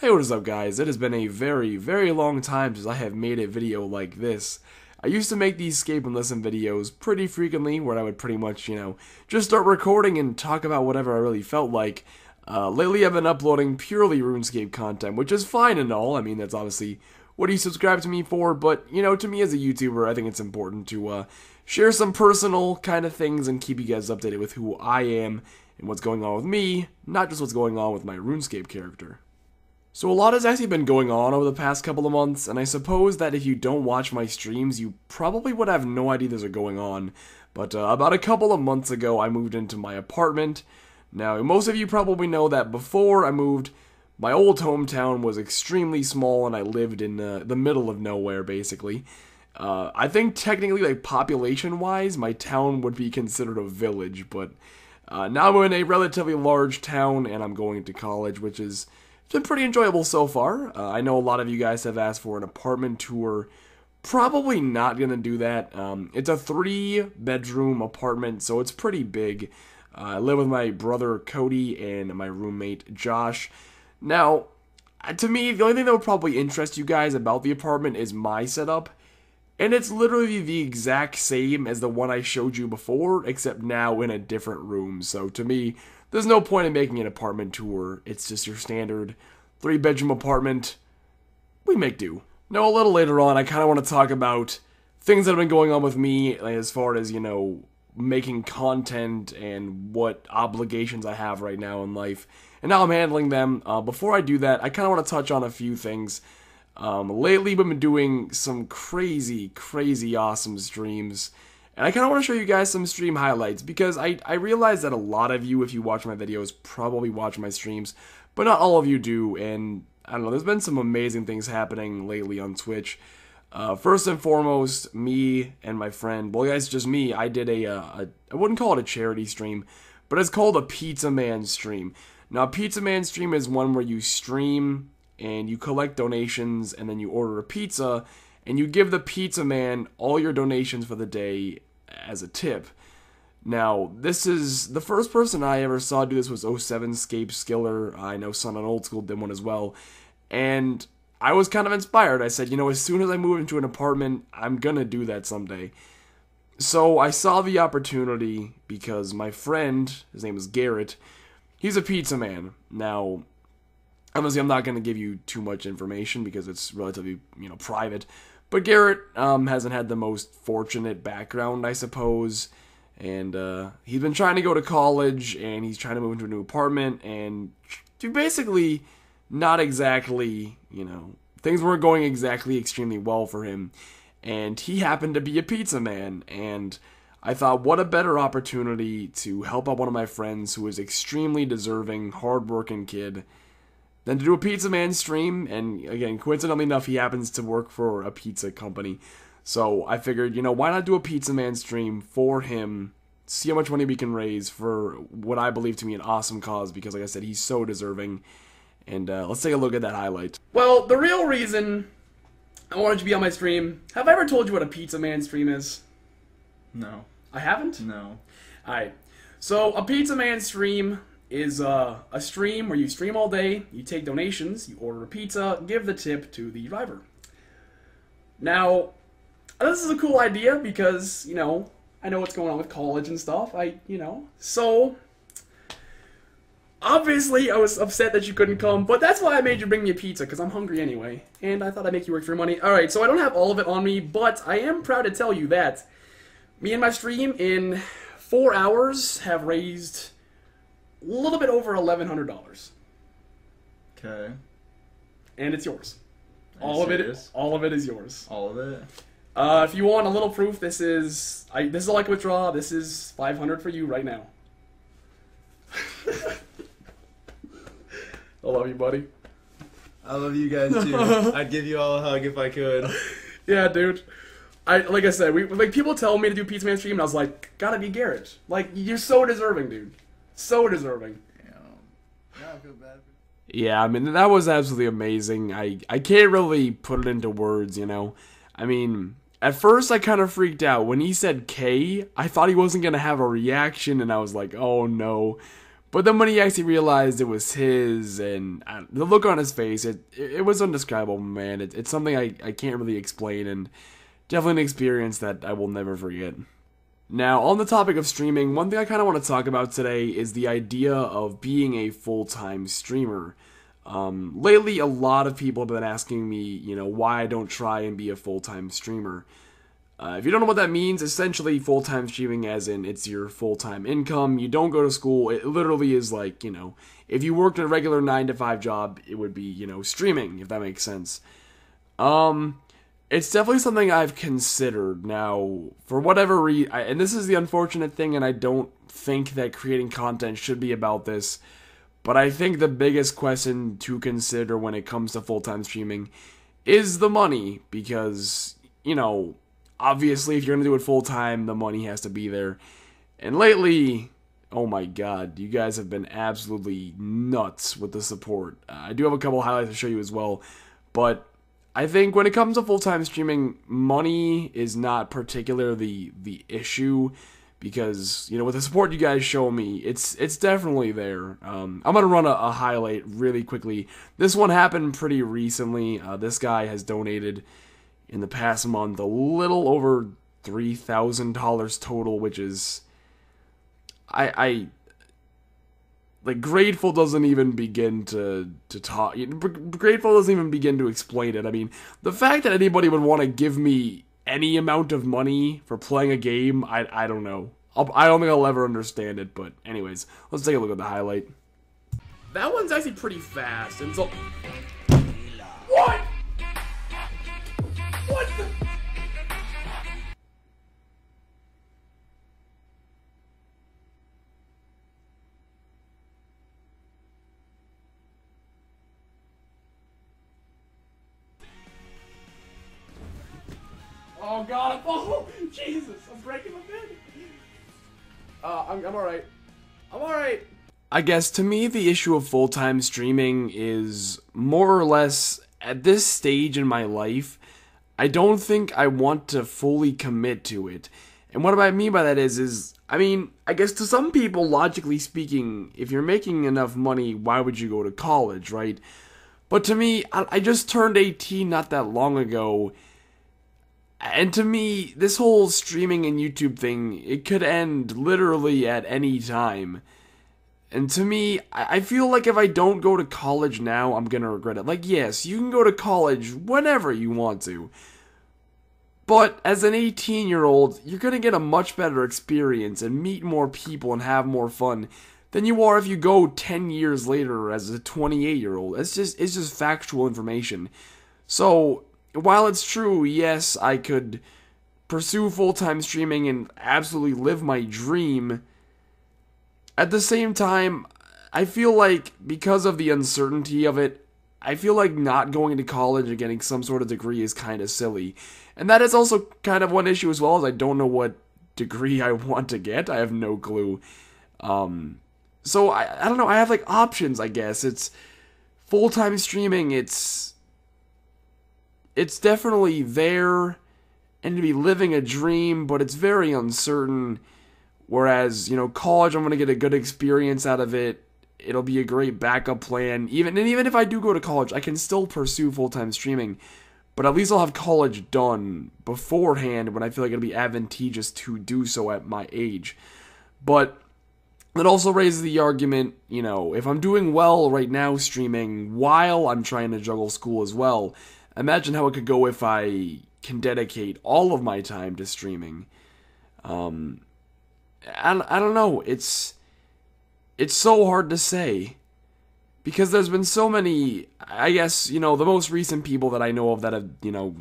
Hey, what is up, guys? It has been a very, very long time since I have made a video like this. I used to make these escape and listen videos pretty frequently, where I would pretty much, just start recording and talk about whatever I really felt like. Lately, I've been uploading purely RuneScape content, which is fine and all. I mean, that's obviously what you subscribe to me for, but, to me as a YouTuber, I think it's important to share some personal kind of things and keep you guys updated with who I am and what's going on with me, not just what's going on with my RuneScape character. So a lot has actually been going on over the past couple of months, and I suppose that if you don't watch my streams, you probably would have no idea these are going on. But about a couple of months ago, I moved into my apartment. Now, most of you probably know that before I moved, my old hometown was extremely small, and I lived in the middle of nowhere, basically. I think technically, like population-wise, my town would be considered a village, but now I'm in a relatively large town, and I'm going to college, which is... it's been pretty enjoyable so far. I know a lot of you guys have asked for an apartment tour. Probably not going to do that. It's a 3-bedroom apartment, so it's pretty big. I live with my brother Cody and my roommate Josh. Now, to me, the only thing that would probably interest you guys about the apartment is my setup. And it's literally the exact same as the one I showed you before, except now in a different room. So to me, there's no point in making an apartment tour. It's just your standard 3-bedroom apartment. We make do. Now, a little later on, I kind of want to talk about things that have been going on with me as far as, making content and what obligations I have right now in life and how I'm handling them. Before I do that, I kind of want to touch on a few things. Lately, we've been doing some crazy, crazy awesome streams. And I kind of want to show you guys some stream highlights because I realize that a lot of you, if you watch my videos, probably watch my streams, but not all of you do. And I don't know, there's been some amazing things happening lately on Twitch. First and foremost, me and my friend, well, guys, just me, I did I wouldn't call it a charity stream, but it's called a Pizza Man stream. Now, a Pizza Man stream is one where you stream and you collect donations and then you order a pizza and you give the pizza man all your donations for the day as a tip. Now, this is the first person I ever saw do this was 07scape Skiller. I know Son on Oldschool did one as well. And I was kind of inspired. I said, as soon as I move into an apartment, I'm gonna do that someday. So I saw the opportunity because my friend, his name is Garrett, he's a pizza man. Now, obviously, I'm not going to give you too much information because it's relatively, private. But Garrett hasn't had the most fortunate background, I suppose. And he's been trying to go to college, and he's trying to move into a new apartment. And basically, not exactly, things weren't going exactly extremely well for him. And he happened to be a pizza man. And I thought, what a better opportunity to help out one of my friends who is extremely deserving, hardworking kid than to do a Pizza Man stream. And again, coincidentally enough, he happens to work for a pizza company. So I figured, why not do a Pizza Man stream for him, see how much money we can raise for what I believe to be an awesome cause, because like I said, he's so deserving. And let's take a look at that highlight. Well, the real reason I wanted you to be on my stream, have I ever told you what a Pizza Man stream is? No. I haven't? No. Alright. So, a Pizza Man stream is a stream where you stream all day, you take donations, you order a pizza, give the tip to the driver. Now, this is a cool idea because, I know what's going on with college and stuff. So, obviously I was upset that you couldn't come, but that's why I made you bring me a pizza, because I'm hungry anyway. And I thought I'd make you work for your money. Alright, so I don't have all of it on me, but I am proud to tell you that me and my stream in 4 hours have raised a little bit over $1,100. Okay. And it's yours. All of it is yours. All of it. If you want a little proof, this is all I can withdraw. This is $500 for you right now. I love you, buddy. I love you guys too. I'd give you all a hug if I could. Yeah, dude. Like I said, people tell me to do Pizza Man stream, and I was like, gotta be Garrett. Like, you're so deserving, dude. So deserving. Yeah, I feel bad. Yeah, I mean, that was absolutely amazing. I can't really put it into words, I mean, at first I kind of freaked out. When he said K, I thought he wasn't going to have a reaction, and I was like, oh no. But then when he actually realized it was his, and the look on his face, it was indescribable, man. It's something I can't really explain, and definitely an experience that I will never forget. Now, on the topic of streaming, one thing I kind of want to talk about today is the idea of being a full-time streamer. Lately, a lot of people have been asking me, why I don't try and be a full-time streamer. If you don't know what that means, essentially full-time streaming as in it's your full-time income. You don't go to school. It literally is like, if you worked a regular 9-to-5 job, it would be, streaming, if that makes sense. It's definitely something I've considered. Now, for whatever reason, and this is the unfortunate thing, and I don't think that creating content should be about this, but I think the biggest question to consider when it comes to full-time streaming is the money, because, obviously if you're going to do it full-time, the money has to be there. And lately, oh my god, you guys have been absolutely nuts with the support. I do have a couple highlights to show you as well, but I think when it comes to full-time streaming, money is not particularly the issue, because, with the support you guys show me, it's definitely there. I'm going to run a highlight really quickly. This one happened pretty recently. This guy has donated in the past month a little over $3,000 total, which is, grateful doesn't even begin to talk. Grateful doesn't even begin to explain it. I mean, the fact that anybody would want to give me any amount of money for playing a game, I don't know. I don't think I'll ever understand it, but anyways, let's take a look at the highlight. That one's actually pretty fast, and so... What? What the... Oh god, oh Jesus, I'm breaking my bed. I'm alright. I'm alright. I guess to me the issue of full-time streaming is more or less, at this stage in my life, I don't think I want to fully commit to it. And what I mean by that is I guess to some people, logically speaking, if you're making enough money, why would you go to college, right? But to me, I just turned 18 not that long ago. And to me, this whole streaming and YouTube thing, it could end literally at any time. And to me, I feel like if I don't go to college now, I'm gonna regret it. Like, yes, you can go to college whenever you want to. But as an 18-year-old, you're gonna get a much better experience and meet more people and have more fun than you are if you go 10 years later as a 28-year-old. It's just factual information. So, while it's true, yes, I could pursue full-time streaming and absolutely live my dream, at the same time, I feel like because of the uncertainty of it, I feel like not going to college and getting some sort of degree is kind of silly. And that is also kind of one issue as well, as I don't know what degree I want to get. I have no clue. So I don't know, I have like options, I guess. It's full-time streaming, it's definitely there and to be living a dream, but it's very uncertain. Whereas, college, I'm going to get a good experience out of it. It'll be a great backup plan. Even if I do go to college, I can still pursue full-time streaming. But at least I'll have college done beforehand when I feel like it'll be advantageous to do so at my age. But it also raises the argument, if I'm doing well right now streaming while I'm trying to juggle school as well, imagine how it could go if I can dedicate all of my time to streaming. I don't know. It's so hard to say. Because there's been so many, I guess, the most recent people that I know of that have,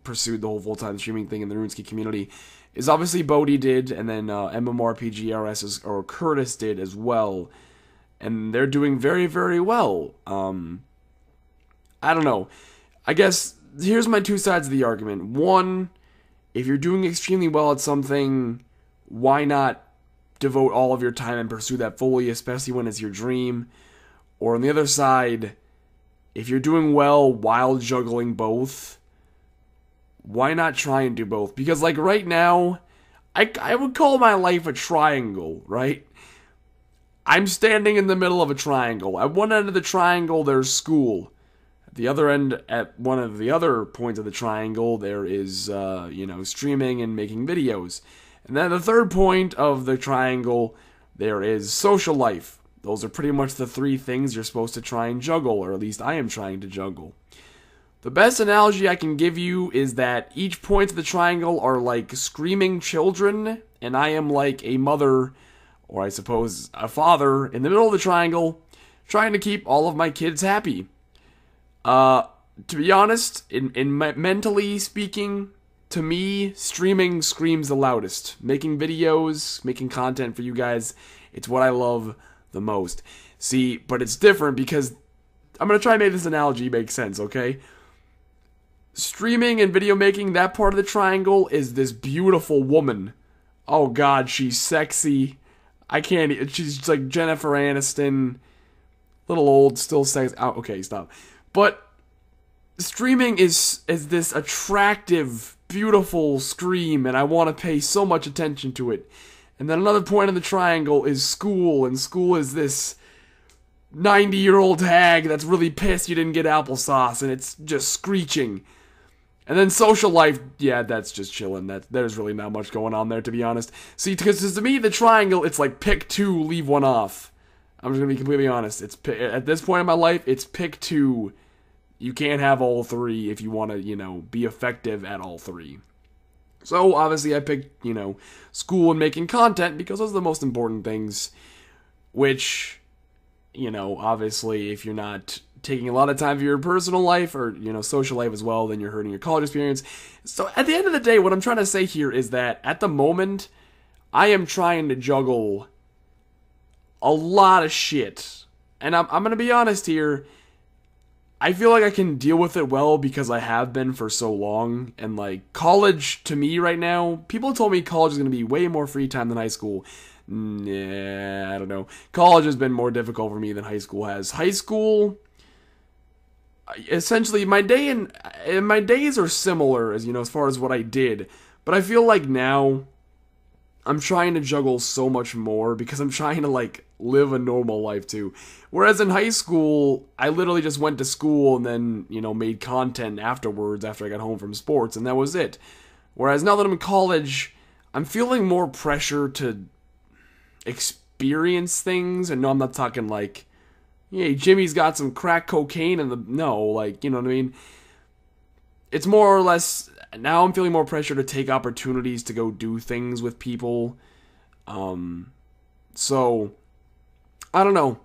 pursued the whole full-time streaming thing in the RuneScape community is obviously Bodhi did, and then MMORPG or Curtis did as well. And they're doing very, very well. I don't know. I guess here's my two sides of the argument. One, if you're doing extremely well at something, why not devote all of your time and pursue that fully, especially when it's your dream? Or on the other side, if you're doing well while juggling both, why not try and do both? Because like right now, I would call my life a triangle, right? I'm standing in the middle of a triangle. At one end of the triangle, there's school. At the other end, at one of the other points of the triangle, there is, streaming and making videos. And then the third point of the triangle, there is social life. Those are pretty much the three things you're supposed to try and juggle, or at least I am trying to juggle. The best analogy I can give you is that each point of the triangle are like screaming children, and I am like a mother, or I suppose a father, in the middle of the triangle, trying to keep all of my kids happy. To be honest, mentally speaking, to me, streaming screams the loudest. Making videos, making content for you guys, it's what I love the most. See, but it's different because I'm going to try and make this analogy make sense, okay? Streaming and video making, that part of the triangle is this beautiful woman. Oh god, she's sexy. She's like Jennifer Aniston. Little old, still sexy. Oh, okay, stop. But streaming is this attractive, beautiful scream, and I want to pay so much attention to it. And then another point in the triangle is school, and school is this 90-year-old hag that's really pissed you didn't get applesauce, and it's just screeching. And then social life, yeah, that's just chilling. There's really not much going on there, to be honest. See, because to me, the triangle, it's like pick two, leave one off. I'm just going to be completely honest. At this point in my life, it's pick two. You can't have all three if you want to, be effective at all three. So, obviously, I picked, school and making content because those are the most important things. Which, obviously, if you're not taking a lot of time for your personal life or, social life as well, then you're hurting your college experience. So, at the end of the day, what I'm trying to say here is that at the moment, I am trying to juggle a lot of shit. And I'm going to be honest here. I feel like I can deal with it well because I have been for so long. And, college, to me right now, people told me college is going to be way more free time than high school. Nah, I don't know. College has been more difficult for me than high school has. High school, essentially, my days are similar as far as what I did. But I feel like now I'm trying to juggle so much more because I'm trying to live a normal life too. Whereas in high school, I literally just went to school and then, made content afterwards after I got home from sports, and that was it. Whereas now that I'm in college, I'm feeling more pressure to experience things. And no, I'm not talking hey, Jimmy's got some crack cocaine in the... No, you know what I mean? It's more or less... Now I'm feeling more pressure to take opportunities to go do things with people. So, I don't know.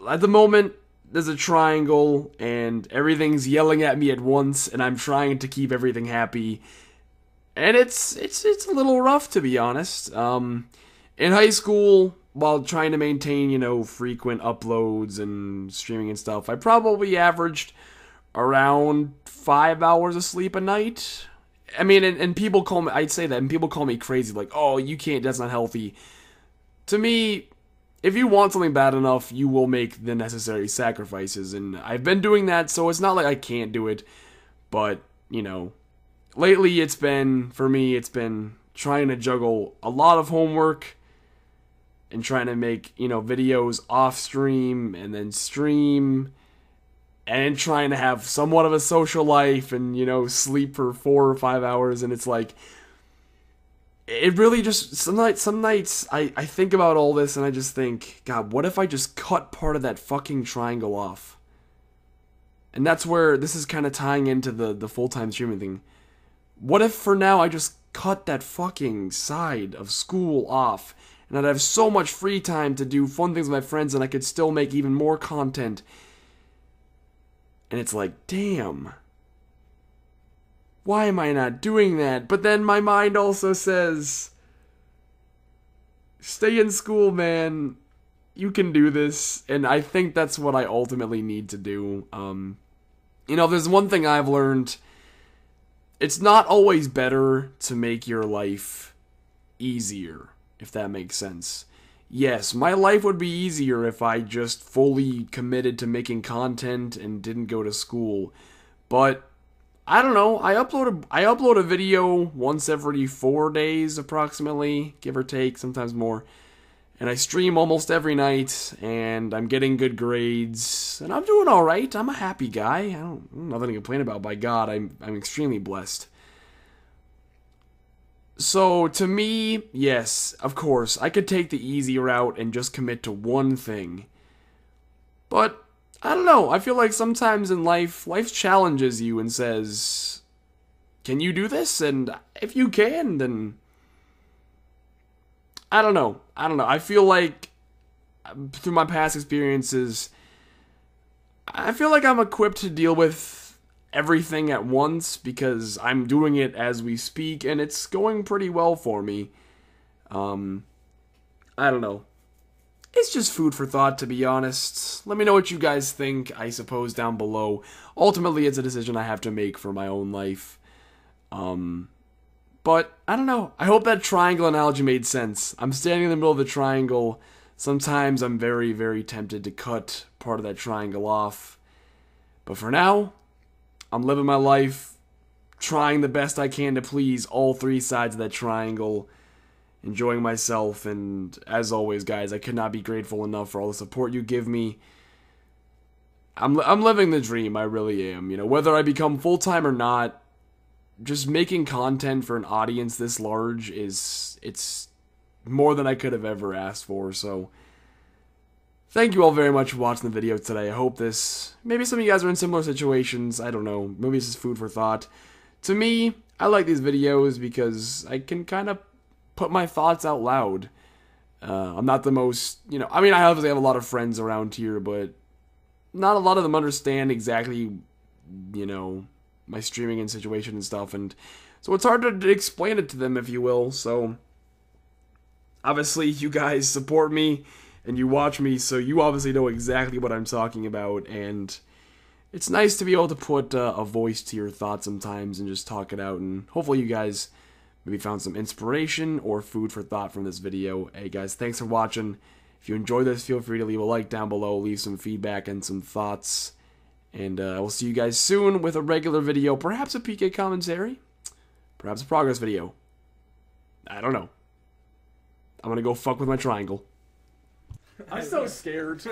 At the moment, there's a triangle, and everything's yelling at me at once, and I'm trying to keep everything happy. And it's a little rough, to be honest. In high school, while trying to maintain, frequent uploads and streaming and stuff, I probably averaged around 5 hours of sleep a night. I mean, and people call me, I'd say that, and people call me crazy, oh, you can't, that's not healthy. To me, if you want something bad enough, you will make the necessary sacrifices, and I've been doing that, so it's not like I can't do it, but, lately for me, it's been trying to juggle a lot of homework, and trying to make, videos off stream, and then stream, and trying to have somewhat of a social life, and, sleep for 4 or 5 hours, and it's it really just, some nights I think about all this and I just think, God, what if I just cut part of that fucking triangle off? And that's where this is kind of tying into the full-time streaming thing. What if for now I just cut that fucking side of school off, and I'd have so much free time to do fun things with my friends, and I could still make even more content. And it's damn. Why am I not doing that? But then my mind also says, stay in school, man. You can do this. And I think that's what I ultimately need to do. There's one thing I've learned. It's not always better to make your life easier, if that makes sense. Yes, my life would be easier if I just fully committed to making content and didn't go to school. But I don't know. I upload a video once every 4 days, approximately, give or take, sometimes more. And I stream almost every night, and I'm getting good grades, and I'm doing all right. I'm a happy guy. I don't nothing to complain about. By God, I'm extremely blessed. So to me, yes, of course, I could take the easy route and just commit to one thing. But I don't know. I feel like sometimes in life challenges you and says, "Can you do this?" And if you can, then I don't know. I feel like through my past experiences, I feel like I'm equipped to deal with everything at once because I'm doing it as we speak and it's going pretty well for me. I don't know. It's just food for thought, to be honest. Let me know what you guys think, I suppose, down below. Ultimately, it's a decision I have to make for my own life. But, I don't know. I hope that triangle analogy made sense. I'm standing in the middle of the triangle. Sometimes I'm very, very tempted to cut part of that triangle off. But for now, I'm living my life, trying the best I can to please all three sides of that triangle, enjoying myself, and as always, guys, I could not be grateful enough for all the support you give me. I'm living the dream, I really am. You know, whether I become full-time or not, just making content for an audience this large it's more than I could have ever asked for. So thank you all very much for watching the video today. I hope this, maybe some of you guys are in similar situations, I don't know, maybe this is food for thought. To me, I like these videos because I can kind of put my thoughts out loud. I'm not the most, you know, I mean, I obviously have a lot of friends around here, but not a lot of them understand exactly, you know, my streaming and situation and stuff, and so it's hard to explain it to them, if you will. So obviously you guys support me and you watch me, so you obviously know exactly what I'm talking about, and it's nice to be able to put a voice to your thoughts sometimes and just talk it out, and hopefully you guys maybe found some inspiration or food for thought from this video. Hey guys, thanks for watching. If you enjoyed this, feel free to leave a like down below, leave some feedback and some thoughts. And I will see you guys soon with a regular video, perhaps a PK commentary, perhaps a progress video. I don't know. I'm gonna go fuck with my triangle. I'm so scared.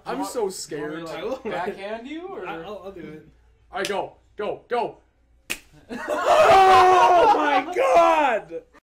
I'm so scared. Backhand you? Or? I'll do it. Alright, go. Go. Go. Oh my God!